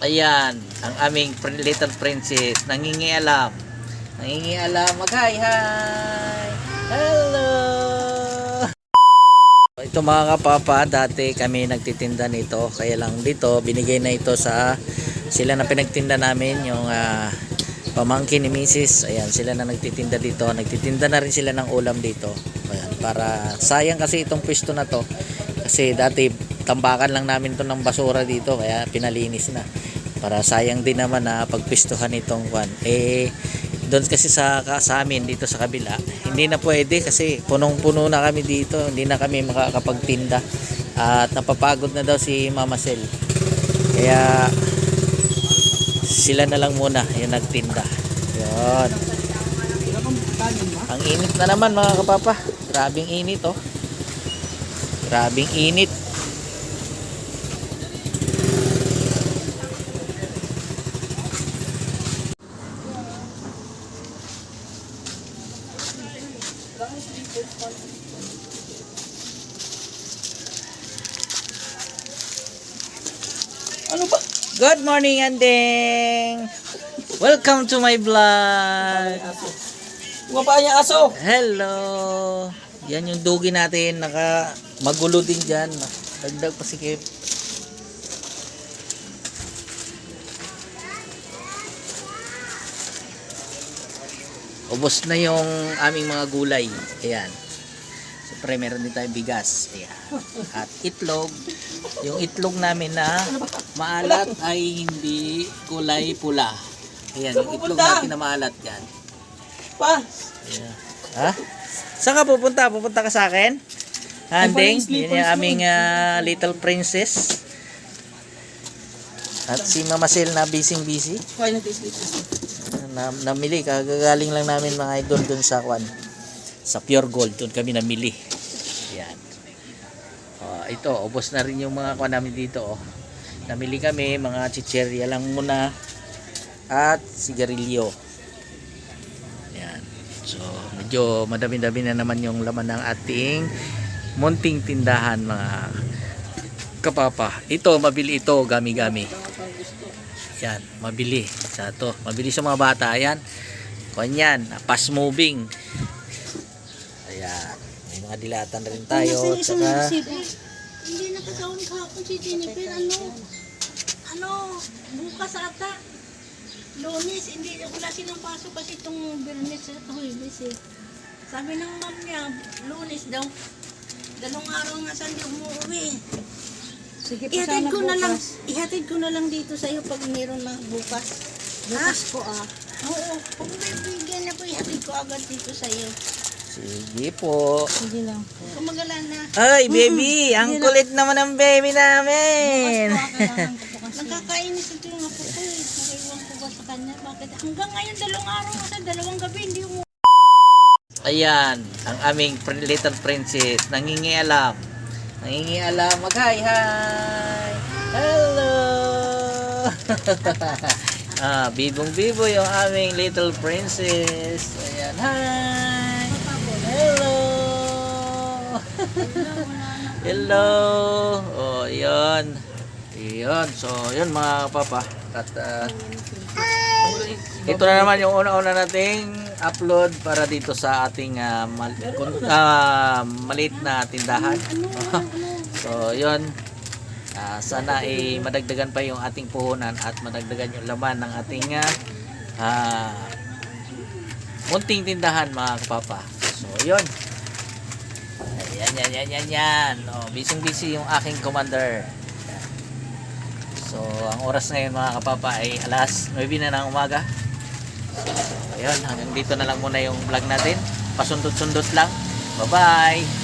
Ayan, ang aming little princess, nangingialam. Nangingialam, mag-hi, hi! Hello! Ito mga kapapa, dati kami nagtitinda nito. Kaya lang dito, binigay na ito sa sila na pinagtinda namin, yung pamangkin ni Mrs. Ayan, sila na nagtitinda dito. Nagtitinda na rin sila ng ulam dito. Ayan, para sayang kasi itong pwesto na to. Kasi dati tambakan lang namin to ng basura dito, kaya pinalinis na. Para sayang din naman na pagpistuhan itong kwan. Doon kasi sa amin dito sa kabila, hindi na pwede kasi punong-puno na kami dito. Hindi na kami makakapagtinda. At napapagod na daw si Mama Sel. Kaya sila na lang muna yung nagtinda. Yun. Ang init na naman mga kapapa. Grabing init oh. Grabing init. Ano ba? Good morning, Andeng. Welcome to my vlog. Bumaba niya aso. Hello. Yan yung dugi natin. Magulo din dyan. Dagdag pa sikip. Ubos na yung aming mga gulay. Ayan. Siyempre meron din tayong bigas. Ayan. At itlog. Yung itlog namin na maalat ay hindi kulay pula. Ayan, yung itlog natin na maalat yan. Pa. Ayan. Ha? Saan ka pupunta? Pupunta ka sa akin? Handing? Yan yung aming little princess. At si Mama Sel na busy. Kaya natin sleep. Namili, kagagaling lang namin mga idol dun sa kwan. Sa Pure Gold, dun kami namili. Ayan. Ito, ubos na rin yung mga kwan namin dito. Oh. Namili kami, mga chicherya lang muna. At sigarilyo. Ayan. So, medyo madami-dami na naman yung laman ng ating munting tindahan mga kapapa. Ito, mabili ito, gami-gami. Yan, mabili sa to. Mabili sa mga bata. Ayan. Kanyan, fast moving. Ayan. May mga dilatan rin tayo. Saka Hindi nakasawang kahapon si Jennifer. Ano, bukas ata. Lunes, hindi, wala silang pasok kasi itong Bernes at Huwebes eh. Sabi ng mom niya, Lunes daw. 2 araw nga saan di umuwi. Sige po Ihatid sana ko na lang, bukas. ihatid ko na lang dito sa iyo pag meron na bukas. Bukas po Oo, kung may bigyan na po, ihatid ko agad dito sa iyo. sige po. Sige lang po. Kumagala na. Ay, baby! Ang kulit naman ng baby namin! Kailangan ko po kasi. Nakakainis ito yung apo ko eh. Nakaiwan ko ba sa kanya? Bakit? Hanggang ngayon, 2 araw kasi 2 gabi, hindi umuwi. Ayan, ang aming little princess, nangingialam. Nangingialam, mag-hi, hi! Hello! Bibong-bibo yung aming little princess. Ayan, hi! Hello! Hello! Oh, yun. Yun. So, yun mga papa. At, ito na naman yung una-una nating upload para dito sa ating maliit na tindahan. So, yun. Sana ay madagdagan pa yung ating puhunan at madagdagan yung laman ng ating munting tindahan mga kapapa. So, yun. Yan. Oh, busy yung aking commander. So, ang oras ngayon mga kapapa ay alas 9 na ng umaga. So, ayun, hanggang dito na lang muna yung vlog natin. Pasundot-sundot lang. Bye-bye!